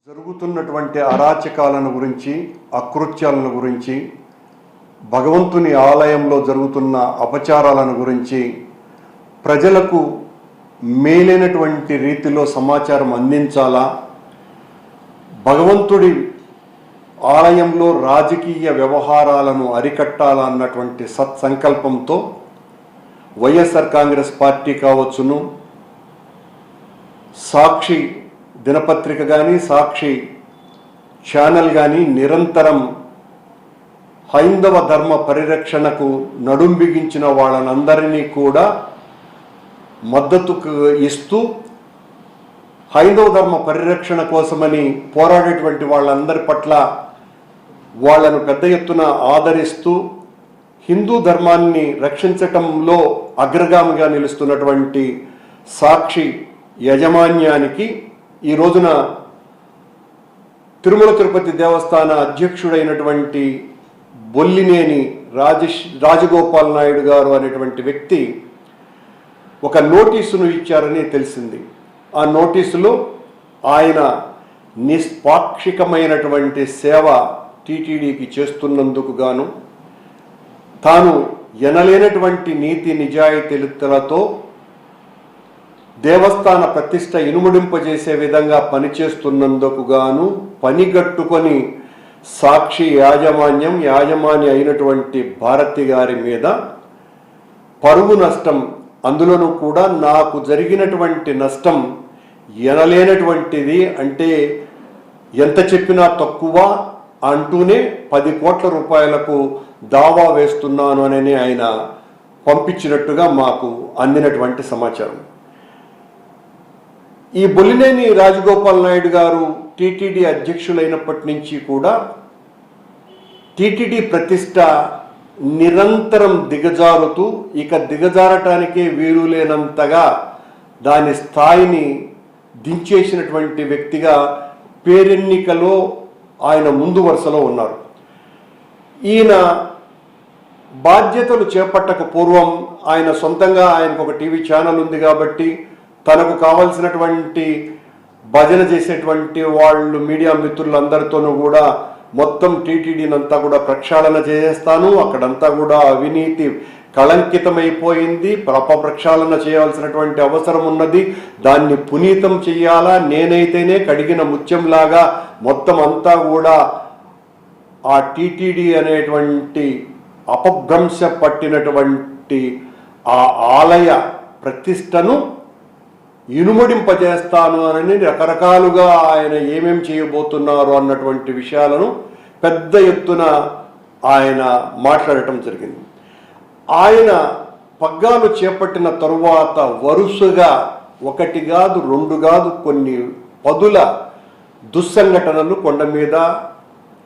జరుగుతున్నటువంటి అరాచకాలను గురించి, అకృత్యాలను గురించి, భగవంతుని ఆలయంలో జరుగుతున్న అపచారాలను గురించి ప్రజలకు మేలైనటువంటి రీతిలో సమాచారం అందించాలా, భగవంతుడి ఆలయంలో రాజకీయ వ్యవహారాలను అరికట్టాలా అన్నటువంటి సత్సంకల్పంతో వైఎస్ఆర్ కాంగ్రెస్ పార్టీ కావచ్చును, సాక్షి దినపత్రిక కానీ, సాక్షి ఛానల్ కానీ నిరంతరం హైందవ ధర్మ పరిరక్షణకు నడుం బిగించిన వాళ్ళనందరినీ కూడా మద్దతు ఇస్తూ హైందవ ధర్మ పరిరక్షణ కోసమని పోరాడేటువంటి వాళ్ళందరి పట్ల వాళ్ళను పెద్ద ఎత్తున ఆదరిస్తూ హిందూ ధర్మాన్ని రక్షించటంలో అగ్రగామిగా నిలుస్తున్నటువంటి సాక్షి యాజమాన్యానికి ఈ రోజున తిరుమల తిరుపతి దేవస్థాన అధ్యక్షుడైనటువంటి బొల్లినేని రాజగోపాల్ నాయుడు గారు అనేటువంటి వ్యక్తి ఒక నోటీసును ఇచ్చారని తెలిసింది. ఆ నోటీసులో ఆయన నిష్పాక్షికమైనటువంటి సేవ టీటీడీకి చేస్తున్నందుకు గాను తాను ఎనలేనటువంటి నీతి నిజాయితీలతో దేవస్థాన ప్రతిష్ట ఇనుముడింపజేసే విధంగా పనిచేస్తున్నందుకు గాను పనిగట్టుకొని సాక్షి యాజమాని అయినటువంటి భారతి గారి మీద పరువు నష్టం, అందులోనూ కూడా నాకు జరిగినటువంటి నష్టం ఎనలేనటువంటిది, అంటే ఎంత చెప్పినా తక్కువ అంటూనే 10 కోట్ల రూపాయలకు దావా వేస్తున్నాను అని ఆయన పంపించినట్టుగా మాకు అందినటువంటి సమాచారం. ఈ బొల్లినేని రాజగోపాల్ నాయుడు గారు టీటీడీ అధ్యక్షులైనప్పటి నుంచి కూడా టీటీడీ ప్రతిష్ట నిరంతరం దిగజారుతూ, ఇక దిగజారటానికే వీలు లేనంతగా దాని స్థాయిని దించేసినటువంటి వ్యక్తిగా పేరెన్నికలో ఆయన ముందు వరుసలో ఉన్నారు. ఈయన బాధ్యతలు చేపట్టక పూర్వం ఆయన సొంతంగా ఆయనకు ఒక టీవీ ఛానల్ ఉంది కాబట్టి తనకు కావలసినటువంటి భజన చేసేటువంటి వాళ్ళు మీడియా మిత్రులందరితోనూ కూడా మొత్తం టీటీడీనంతా కూడా ప్రక్షాళన చేస్తాను, అక్కడంతా కూడా అవినీతి కళంకితమైపోయింది, ప్రక్షాళన చేయాల్సినటువంటి అవసరం ఉన్నది, దాన్ని పునీతం చెయ్యాలా, నేనైతేనే కడిగిన ముత్యంలాగా మొత్తం అంతా కూడా ఆ టీటీడీ అనేటువంటి అపభ్రంశ పట్టినటువంటి ఆ ఆలయ ప్రతిష్టను ఇనుమడింపజేస్తాను అని రకరకాలుగా ఆయన ఏమేం చేయబోతున్నారు అన్నటువంటి విషయాలను పెద్ద ఎత్తున ఆయన మాట్లాడటం జరిగింది. ఆయన పగ్గాలు చేపట్టిన తరువాత వరుసగా 1 కాదు 2 కాదు కొన్ని పదుల దుస్సంఘటనలు కొండ మీద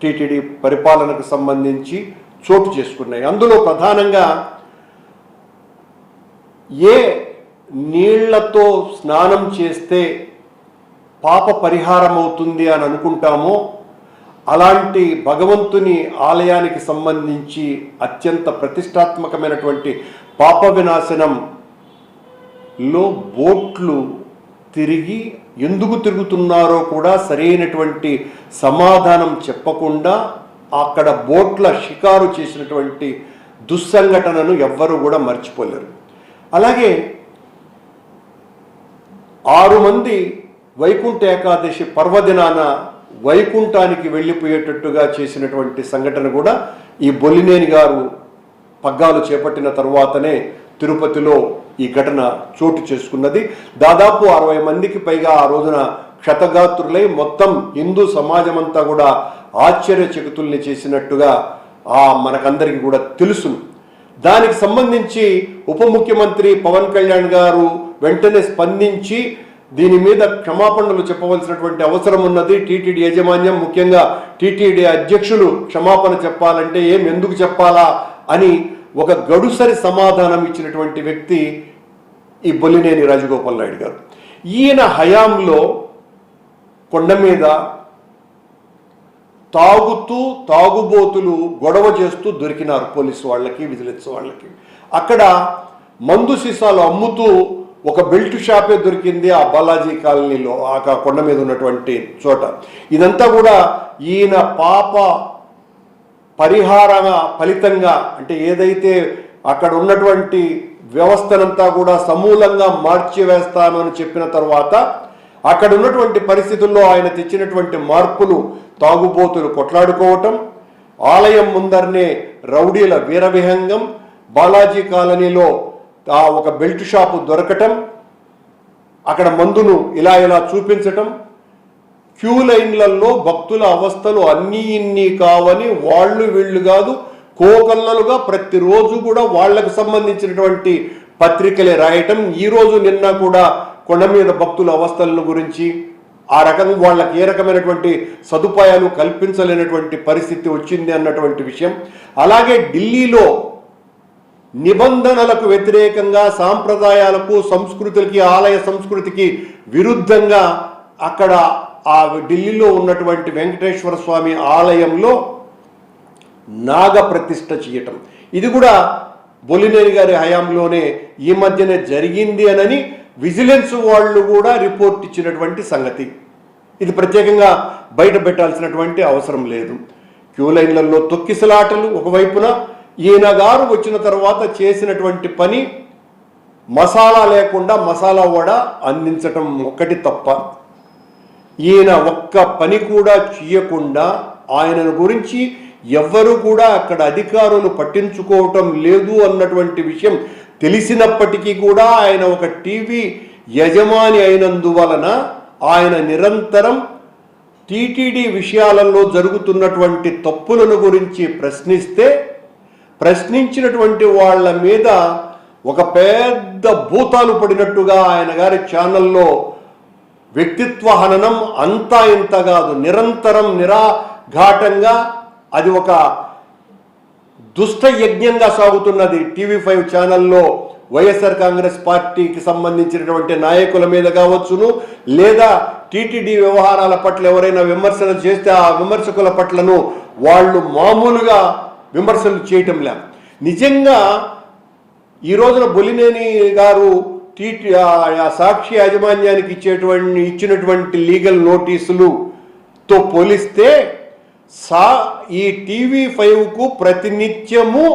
టీటీడీ పరిపాలనకు సంబంధించి చోటు చేసుకున్నాయి. అందులో ప్రధానంగా ఏ నీళ్లతో స్నానం చేస్తే పాప పరిహారం అవుతుంది అని అనుకుంటామో అలాంటి భగవంతుని ఆలయానికి సంబంధించి అత్యంత ప్రతిష్టాత్మకమైనటువంటి పాప వినాశనంలో బోట్లు తిరిగి ఎందుకు తిరుగుతున్నారో కూడా సరైనటువంటి సమాధానం చెప్పకుండా అక్కడ బోట్ల షికారు చేసినటువంటి దుస్సంఘటనను ఎవ్వరూ కూడా మర్చిపోలేరు. అలాగే 6 మంది వైకుంఠ ఏకాదశి పర్వదినాన వైకుంఠానికి వెళ్ళిపోయేటట్టుగా చేసినటువంటి సంఘటన కూడా ఈ బొల్లినేని గారు పగ్గాలు చేపట్టిన తరువాతనే తిరుపతిలో ఈ ఘటన చోటు చేసుకున్నది. దాదాపు 60 మందికి పైగా ఆ రోజున క్షతగాత్రులై మొత్తం హిందూ సమాజం అంతా కూడా ఆశ్చర్యచకితుల్ని చేసినట్టుగా మనకందరికీ కూడా తెలుసును. దానికి సంబంధించి ఉప ముఖ్యమంత్రి పవన్ కళ్యాణ్ గారు వెంటనే స్పందించి దీని మీద క్షమాపణలు చెప్పవలసినటువంటి అవసరం ఉన్నది. టీటీడీ యాజమాన్యం, ముఖ్యంగా టీటీడీ అధ్యక్షులు క్షమాపణ చెప్పాలంటే ఎందుకు చెప్పాలా అని ఒక గడుసరి సమాధానం ఇచ్చినటువంటి వ్యక్తి ఈ బొల్లినేని రాజగోపాల్ నాయుడు గారు. ఈయన హయాంలో కొండ మీద తాగుబోతులు గొడవ చేస్తూ దొరికినారు పోలీసు వాళ్ళకి, విజిలెన్స్ వాళ్ళకి. అక్కడ మందు సీసాలు అమ్ముతూ ఒక బెల్ట్ షాపే దొరికింది ఆ బాలాజీ కాలనీలో, ఆ కొండ మీద ఉన్నటువంటి చోట. ఇదంతా కూడా ఈయన పాప పరిహార ఫలితంగా, అంటే ఏదైతే అక్కడ ఉన్నటువంటి వ్యవస్థనంతా కూడా సమూలంగా మార్చివేస్తాను అని చెప్పిన తర్వాత అక్కడ ఉన్నటువంటి పరిస్థితుల్లో ఆయన తెచ్చినటువంటి మార్పులు, తాగుబోతులు కొట్లాడుకోవటం, ఆలయం ముందరనే రౌడీల వీరవిహంగం, బాలాజీ కాలనీలో ఒక బెల్ట్ షాపు దొరకటం, అక్కడ మందును ఇలా చూపించటం, క్యూ లైన్లలో భక్తుల అవస్థలు అన్నీ ఇన్ని కావని వాళ్ళు వీళ్ళు కాదు కోకల్లలుగా ప్రతిరోజు కూడా వాళ్లకు సంబంధించినటువంటి పత్రికలే రాయటం. ఈరోజు నిన్న కూడా కొండ మీద భక్తుల అవస్థలను గురించి, ఆ రకంగా వాళ్ళకి ఏ రకమైనటువంటి సదుపాయాలు కల్పించలేనటువంటి పరిస్థితి వచ్చింది అన్నటువంటి విషయం. అలాగే ఢిల్లీలో నిబంధనలకు వ్యతిరేకంగా, సాంప్రదాయాలకు, సంస్కృతులకి, ఆలయ సంస్కృతికి విరుద్ధంగా అక్కడ ఆ ఢిల్లీలో ఉన్నటువంటి వెంకటేశ్వర స్వామి ఆలయంలో నాగ ప్రతిష్ఠ చేయటం, ఇది కూడా బొలినేని గారి హయాంలోనే ఈ మధ్యనే జరిగింది అని విజిలెన్స్ వాళ్ళు కూడా రిపోర్ట్ ఇచ్చినటువంటి సంగతి. ఇది ప్రత్యేకంగా బయట పెట్టాల్సినటువంటి అవసరం లేదు. క్యూ లైన్లలో తొక్కిసలాటలు ఒకవైపున, ఈయన గారు వచ్చిన తర్వాత చేసినటువంటి పని మసాలా లేకుండా మసాలా వడ అందించటం ఒక్కటి తప్ప, ఈయన ఒక్క పని కూడా చేయకుండా ఆయనను గురించి ఎవ్వరూ కూడా అక్కడ అధికారులు పట్టించుకోవటం లేదు అన్నటువంటి విషయం తెలిసినప్పటికీ కూడా ఆయన ఒక టీవీ యజమాని అయినందువలన ఆయన నిరంతరం టీటీడీ విషయాలలో జరుగుతున్నటువంటి తప్పులను గురించి ప్రశ్నించినటువంటి వాళ్ళ మీద ఒక పెద్ద భూతాలు పడినట్టుగా ఆయన గారి ఛానల్లో వ్యక్తిత్వ హననం అంతా ఇంత కాదు, నిరంతరం నిరాఘాటంగా అది ఒక దుష్ట యజ్ఞంగా సాగుతున్నది. టీవీ5 ఛానల్లో వైఎస్ఆర్ కాంగ్రెస్ పార్టీకి సంబంధించినటువంటి నాయకుల మీద కావచ్చును, లేదా టీటీడీ వ్యవహారాల పట్ల ఎవరైనా విమర్శలు చేస్తే ఆ విమర్శకుల పట్లను వాళ్ళు మామూలుగా విమర్శలు చేయటం లే. నిజంగా ఈ రోజున బొలినేని గారు సాక్షి యాజమాన్యానికి ఇచ్చినటువంటి లీగల్ నోటీసులతో పోలిస్తే ఈ టీవీ5కు ప్రతినిత్యము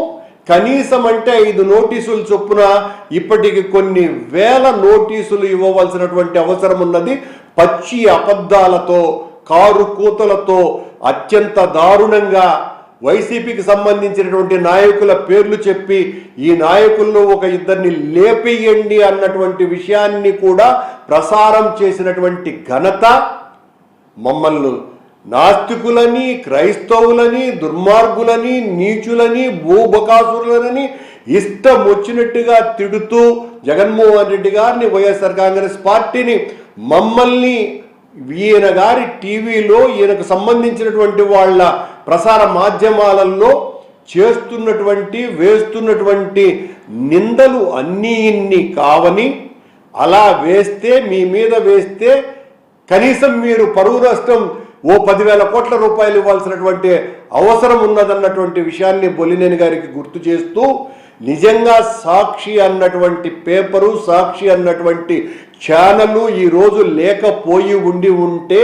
కనీసం అంటే 5 నోటీసులు చొప్పున ఇప్పటికి కొన్ని వేల నోటీసులు ఇవ్వవలసినటువంటి అవసరం ఉన్నది. పచ్చి అబద్ధాలతో, కారు కూతలతో అత్యంత దారుణంగా వైసీపీకి సంబంధించినటువంటి నాయకుల పేర్లు చెప్పి ఈ నాయకుల్లో ఒక ఇద్దరిని లేపేయండి అన్నటువంటి విషయాన్ని కూడా ప్రసారం చేసినటువంటి ఘనత మమ్మల్ని నాస్తికులని, క్రైస్తవులని, దుర్మార్గులని, నీచులని, భూబకాసురులని ఇష్టం వచ్చినట్టుగా తిడుతూ జగన్మోహన్ రెడ్డి గారిని, వైఎస్ఆర్ కాంగ్రెస్ పార్టీని, మమ్మల్ని ఈయన గారి టీవీలో ఈయనకు సంబంధించినటువంటి వాళ్ళ ప్రసార మాధ్యమాలలో వేస్తున్నటువంటి నిందలు అన్నీ ఇన్ని కావని, అలా వేస్తే మీ మీద వేస్తే కనీసం మీరు పరువు నష్టం 10,000 కోట్ల రూపాయలు ఇవ్వాల్సినటువంటి అవసరం ఉన్నదన్నటువంటి విషయాన్ని బొలినేని గారికి గుర్తు చేస్తూ, నిజంగా సాక్షి అన్నటువంటి పేపరు, సాక్షి అన్నటువంటి ఛానల్ ఈరోజు లేకపోయి ఉంటే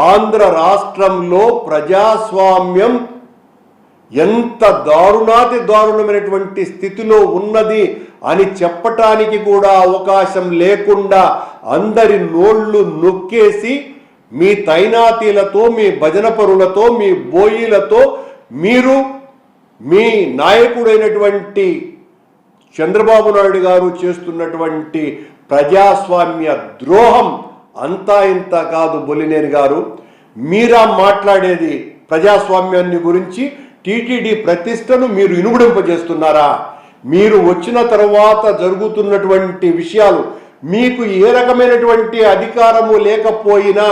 ఆంధ్ర రాష్ట్రంలో ప్రజాస్వామ్యం ఎంత దారుణమైనటువంటి స్థితిలో ఉన్నది అని చెప్పటానికి కూడా అవకాశం లేకుండా అందరి నోళ్లు నొక్కేసి మీ తైనాతీలతో, మీ భజన పరులతో, మీ బోయిలతో మీరు మీ నాయకుడైనటువంటి చంద్రబాబు నాయుడు గారు చేస్తున్నటువంటి ప్రజాస్వామ్య ద్రోహం అంతా ఇంత కాదు. బొలినేని గారు, మీరా మాట్లాడేది ప్రజాస్వామ్యాన్ని గురించి, టీటీడీ ప్రతిష్టను మీరు ఇనుగుడింపజేస్తున్నారా? మీరు వచ్చిన తర్వాత జరుగుతున్నటువంటి విషయాలు, మీకు ఏ రకమైనటువంటి అధికారము లేకపోయినా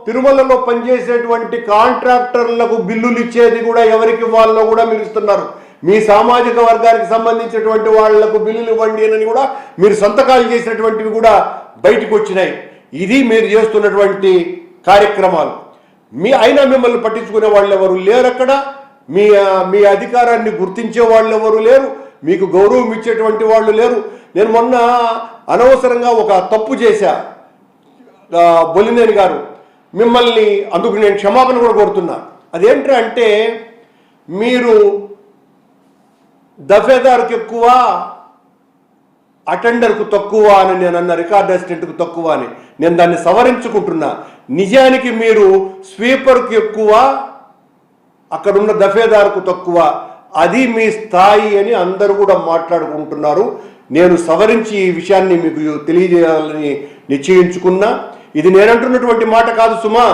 తిరుమలలో పనిచేసేటువంటి కాంట్రాక్టర్లకు బిల్లులు ఇచ్చేది కూడా ఎవరికి ఇవ్వాలో కూడా మీరు ఇస్తున్నారు. మీ సామాజిక వర్గానికి సంబంధించినటువంటి వాళ్లకు బిల్లులు ఇవ్వండి అని కూడా మీరు సంతకాలు చేసినటువంటివి కూడా బయటకు వచ్చినాయి. ఇది మీరు చేస్తున్నటువంటి కార్యక్రమాలు. అయినా మిమ్మల్ని పట్టించుకునే వాళ్ళు ఎవరు లేరు. అక్కడ మీ అధికారాన్ని గుర్తించే వాళ్ళు ఎవరు లేరు, మీకు గౌరవం ఇచ్చేటువంటి వాళ్ళు లేరు. నేను మొన్న అనవసరంగా ఒక తప్పు చేశా బొలినేని గారు, మిమ్మల్ని అందుకు నేను క్షమాపణ కూడా కోరుతున్నా. అదేంటంటే మీరు దఫేదార్కి ఎక్కువ, అటెండర్కు తక్కువ అని నేను అన్న, రికార్డ్ అసిస్టెంట్కు తక్కువ అని. నేను దాన్ని సవరించుకుంటున్నా. నిజానికి మీరు స్వీపర్కు ఎక్కువ, అక్కడున్న దఫేదార్కు తక్కువ. అది మీ స్థాయి అని అందరూ కూడా మాట్లాడుకుంటున్నారు. నేను సవరించి ఈ విషయాన్ని మీకు తెలియజేయాలని నిశ్చయించుకున్నా. ఇది నేనంటున్నటువంటి మాట కాదు సుమా.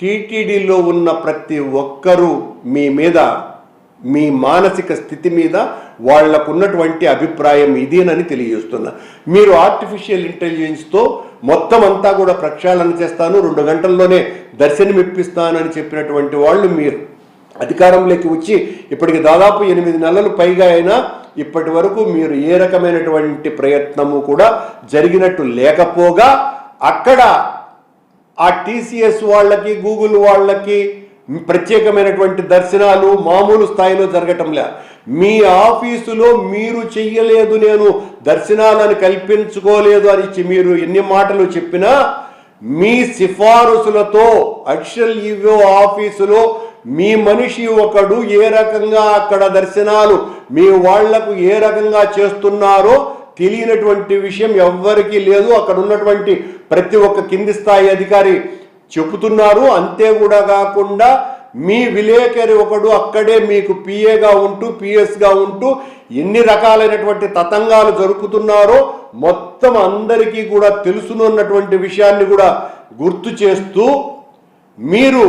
టీటీడీలో ఉన్న ప్రతి ఒక్కరూ మీ మీద, మీ మానసిక స్థితి మీద వాళ్లకున్నటువంటి అభిప్రాయం ఇదేనని తెలియజేస్తున్నా. మీరు ఆర్టిఫిషియల్ ఇంటెలిజెన్స్తో మొత్తం అంతా కూడా ప్రక్షాళన చేస్తాను, 2 గంటల్లోనే దర్శనమిప్పిస్తానని చెప్పినటువంటి వాళ్ళు మీరు అధికారంలోకి వచ్చి ఇప్పటికి దాదాపు 8 నెలలు పైగా అయినా ఇప్పటి వరకు మీరు ఏ రకమైనటువంటి ప్రయత్నము కూడా జరిగినట్టు లేకపోగా, అక్కడ ఆ టీసీఎస్ వాళ్ళకి, గూగుల్ వాళ్ళకి ప్రత్యేకమైనటువంటి దర్శనాలు మామూలు స్థాయిలో జరగటంలే. మీ ఆఫీసులో మీరు చెయ్యలేదు, నేను దర్శనాలను కల్పించుకోలేదు అని మీరు ఎన్ని మాటలు చెప్పినా, మీ సిఫారసులతో అడిషనల్ ఈవో ఆఫీసులో మీ మనిషి ఒకడు ఏ రకంగా అక్కడ దర్శనాలు మీ వాళ్లకు ఏ రకంగా చేస్తున్నారో తెలియనటువంటి విషయం ఎవ్వరికీ లేదు. అక్కడ ఉన్నటువంటి ప్రతి ఒక్క కింది స్థాయి అధికారి చెబుతున్నారు. అంతే కూడా కాకుండా మీ విలేకరి ఒకడు అక్కడే మీకు పిఏగా ఉంటూ, పిఎస్గా ఉంటూ ఎన్ని రకాలైనటువంటి తతంగాలు జరుపుతున్నారో మొత్తం అందరికీ కూడా తెలుసునున్నటువంటి విషయాన్ని కూడా గుర్తు చేస్తూ, మీరు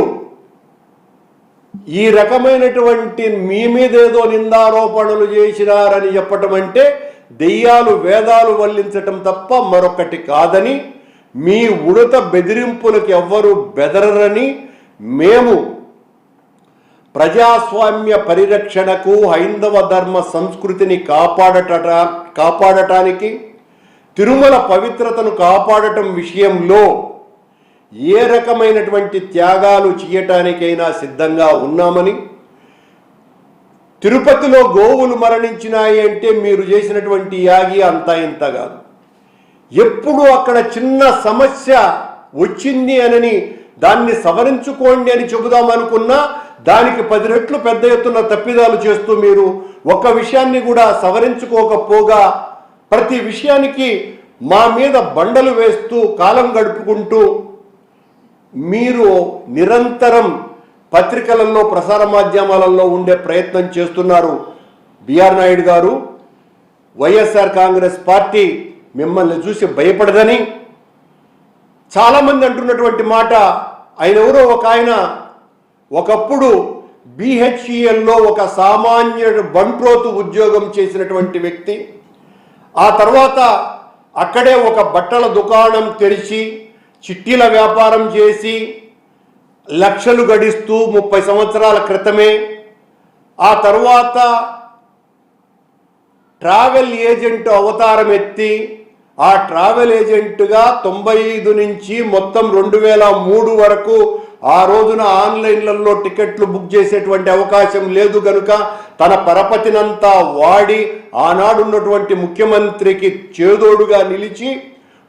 ఈ రకమైనటువంటి మీ మీద ఏదో నిందారోపణలు చేసినారని చెప్పటం అంటే దెయ్యాలు వేదాలు వల్లించటం తప్ప మరొకటి కాదని, మీ ఉడత బెదిరింపులకు ఎవ్వరూ బెదరరని, మేము ప్రజాస్వామ్య పరిరక్షణకు, హైందవ ధర్మ సంస్కృతిని కాపాడటానికి, తిరుమల పవిత్రతను కాపాడటం విషయంలో ఏ రకమైనటువంటి త్యాగాలు చేయటానికైనా సిద్ధంగా ఉన్నామని, తిరుపతిలో గోవులు మరణించినాయి అంటే మీరు చేసినటువంటి యాగి అంతా ఇంత కాదు. ఎప్పుడు అక్కడ చిన్న సమస్య వచ్చింది అని దాన్ని సవరించుకోండి అని చెబుదామనుకున్నా దానికి 10 రెట్లు పెద్ద ఎత్తున తప్పిదాలు చేస్తూ మీరు ఒక్క విషయాన్ని కూడా సవరించుకోకపోగా ప్రతి విషయానికి మా మీద బండలు వేస్తూ కాలం గడుపుకుంటూ మీరు నిరంతరం పత్రికలలో, ప్రసార మాధ్యమాలలో ఉండే ప్రయత్నం చేస్తున్నారు. బిఆర్ నాయుడు గారు, వైఎస్ఆర్ కాంగ్రెస్ పార్టీ మిమ్మల్ని చూసి భయపడదని చాలామంది అంటున్నటువంటి మాట. ఆయన ఎవరో ఒక ఆయన ఒకప్పుడు బిహెచ్ఈఎల్లో ఒక సామాన్య బంట్రోతు ఉద్యోగం చేసినటువంటి వ్యక్తి, ఆ తర్వాత అక్కడే ఒక బట్టల దుకాణం తెరిచి చిట్టీల వ్యాపారం చేసి లక్షలు గడిస్తూ 30 సంవత్సరాల క్రితమే, ఆ తర్వాత ట్రావెల్ ఏజెంట్ అవతారం ఎత్తి ఆ ట్రావెల్ ఏజెంట్గా 95 నుంచి మొత్తం 2003 వరకు ఆ రోజున ఆన్లైన్లలో టికెట్లు బుక్ చేసేటువంటి అవకాశం లేదు కనుక తన పరపతినంతా వాడి ఆనాడున్నటువంటి ముఖ్యమంత్రికి చేదోడుగా నిలిచి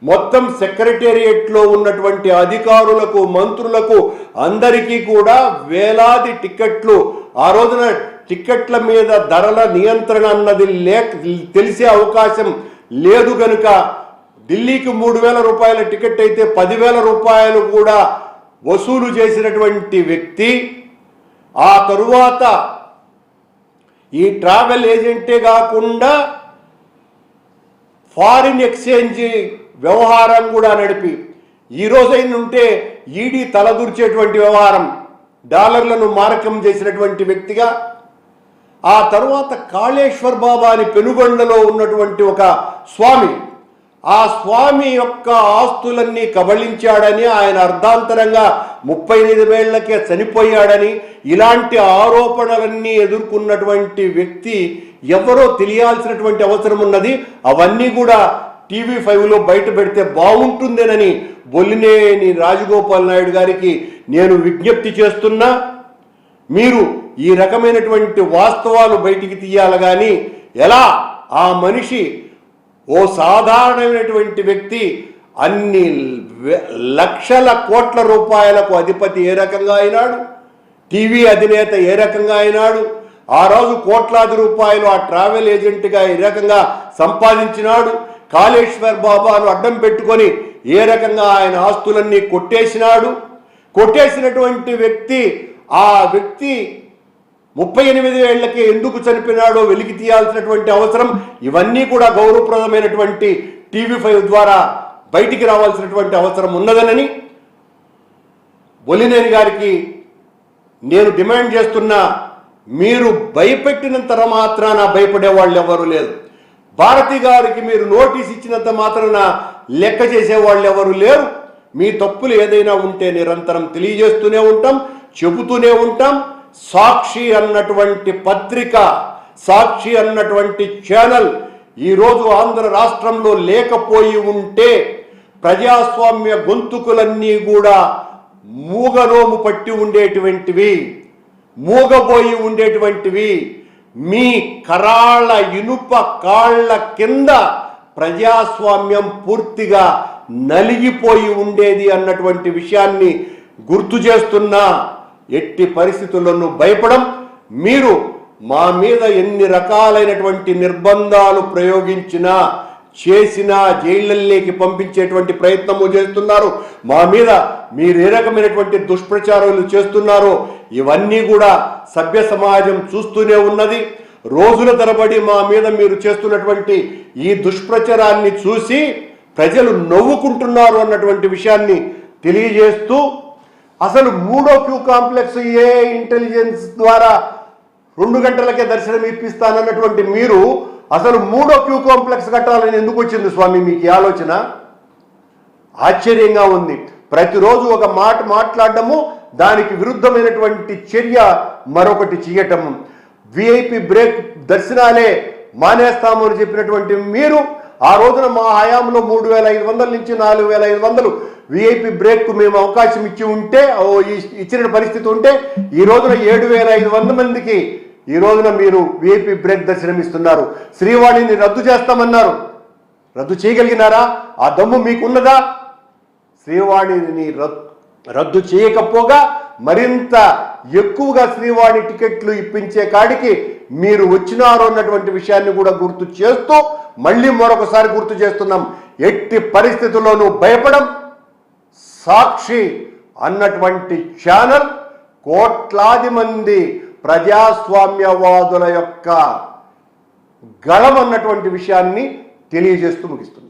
మొత్తం సెక్రటేరియట్లో ఉన్నటువంటి అధికారులకు, మంత్రులకు అందరికీ కూడా వేలాది టికెట్లు, ఆ రోజున టికెట్ల మీద ధరల నియంత్రణ అన్నది తెలిసే అవకాశం లేదు కనుక ఢిల్లీకి 3,000 రూపాయల టికెట్ అయితే 10,000 రూపాయలు కూడా వసూలు చేసినటువంటి వ్యక్తి. ఆ తరువాత ఈ ట్రావెల్ ఏజెంటే కాకుండా ఫారిన్ ఎక్స్చేంజ్ వ్యవహారం కూడా నడిపి ఈ రోజైనంటే ఈడీ తలదూర్చేటువంటి వ్యవహారం, డాలర్లను మారకం చేసినటువంటి వ్యక్తిగా, ఆ తరువాత కాళేశ్వర్ బాబా అని పెనుగొండలో ఉన్నటువంటి ఒక స్వామి, ఆ స్వామి యొక్క ఆస్తులన్నీ కబళించాడని, ఆయన అర్ధాంతరంగా 38 ఏళ్లకే చనిపోయాడని ఇలాంటి ఆరోపణలన్నీ ఎదుర్కొన్నటువంటి వ్యక్తి ఎవరో తెలియాల్సినటువంటి అవసరం ఉన్నది. అవన్నీ కూడా TV5లో బయట పెడితే బాగుంటుందేనని బొల్లినేని రాజగోపాల్ నాయుడు గారికి నేను విజ్ఞప్తి చేస్తున్నా. మీరు ఈ రకమైనటువంటి వాస్తవాలు బయటికి తీయాలి. కానీ ఎలా ఆ మనిషి ఓ సాధారణమైనటువంటి వ్యక్తి అన్ని లక్షల కోట్ల రూపాయలకు అధిపతి ఏ రకంగా అయినాడు, టీవీ అధినేత ఏ రకంగా అయినాడు, ఆ రోజు కోట్లాది రూపాయలు ఆ ట్రావెల్ ఏజెంట్గా ఏ రకంగా సంపాదించినాడు, కాళేశ్వర్ బాబాను అడ్డం పెట్టుకొని ఏ రకంగా ఆయన ఆస్తులన్నీ కొట్టేసినాడు. కొట్టేసినటువంటి వ్యక్తి ఆ వ్యక్తి 38 ఏళ్లకే ఎందుకు చనిపోయినాడో వెలికి తీయాల్సినటువంటి అవసరం, ఇవన్నీ కూడా గౌరవప్రదమైనటువంటి TV5 ద్వారా బయటికి రావాల్సినటువంటి అవసరం ఉన్నదనని బొలినేని గారికి నేను డిమాండ్ చేస్తున్నా. మీరు భయపెట్టినంత మాత్రాన భయపడే వాళ్ళు ఎవరు లేరు. భారతి గారికి మీరు నోటీస్ ఇచ్చినంత మాత్రాన లెక్క చేసేవాళ్ళు ఎవరు లేరు. మీ తప్పులు ఏదైనా ఉంటే నిరంతరం తెలియజేస్తూనే ఉంటాం, చెబుతూనే ఉంటాం. సాక్షి అన్నటువంటి పత్రిక, సాక్షి అన్నటువంటి ఛానల్ ఈరోజు ఆంధ్ర రాష్ట్రంలో లేకపోయి ఉంటే ప్రజాస్వామ్య గొంతుకులన్నీ కూడా మూగనోము పట్టి ఉండేటువంటివి, మూగబోయి ఉండేటువంటివి. మీ కరాళ్ళ ఇనుప కాళ్ళ కింద ప్రజాస్వామ్యం పూర్తిగా నలిగిపోయి ఉండేది అన్నటువంటి విషయాన్ని గుర్తు చేస్తున్నా. ఎట్టి పరిస్థితుల్లోనూ భయపడం. మీరు మా మీద ఎన్ని రకాలైనటువంటి నిర్బంధాలు ప్రయోగించినా చేసినా జైళ్ళల్లోకి పంపించేటువంటి ప్రయత్నము చేస్తున్నారు. మా మీద మీరు ఏ రకమైనటువంటి దుష్ప్రచారాలు చేస్తున్నారో ఇవన్నీ కూడా సభ్య సమాజం చూస్తూనే ఉన్నది. రోజుల తరబడి మా మీద మీరు చేస్తున్నటువంటి ఈ దుష్ప్రచారాన్ని చూసి ప్రజలు నవ్వుకుంటున్నారు అన్నటువంటి విషయాన్ని తెలియజేస్తూ, అసలు 3వ క్యూ కాంప్లెక్స్ ఏ ఇంటెలిజెన్స్ ద్వారా 2 గంటలకే దర్శనం ఇప్పిస్తానన్నటువంటి మీరు అసలు 3వ క్యూ కాంప్లెక్స్ కట్టాలని ఎందుకు వచ్చింది స్వామి మీకు ఆలోచన? ఆశ్చర్యంగా ఉంది. ప్రతిరోజు ఒక మాట మాట్లాడటము, దానికి విరుద్ధమైనటువంటి చర్య మరొకటి చేయటము. విఐపి బ్రేక్ దర్శనాలే మానేస్తాము అని చెప్పినటువంటి మీరు ఆ రోజున మా హయాంలో 3500 నుంచి 4500 విఐపి బ్రేక్ మేము అవకాశం ఇచ్చి ఉంటే, ఇచ్చిన పరిస్థితి ఉంటే ఈ రోజున 7500 మందికి ఈ రోజున మీరు విఐపి బ్రేక్ దర్శనం ఇస్తున్నారు. శ్రీవాణిని రద్దు చేస్తామన్నారు, రద్దు చేయగలిగినారా? ఆ దమ్ము మీకున్నదా? శ్రీవాణిని రద్దు చేయకపోగా మరింత ఎక్కువగా శ్రీవాణి టికెట్లు ఇప్పించే కాడికి మీరు వచ్చినారు అన్నటువంటి విషయాన్ని కూడా గుర్తు చేస్తూ మళ్ళీ మరొకసారి గుర్తు చేస్తున్నాం. ఎట్టి పరిస్థితుల్లోనూ భయపడం. సాక్షి అన్నటువంటి ఛానల్ కోట్లాది మంది ప్రజాస్వామ్యవాదుల యొక్క గళం అన్నటువంటి విషయాన్ని తెలియజేస్తూ ముగిస్తుంది.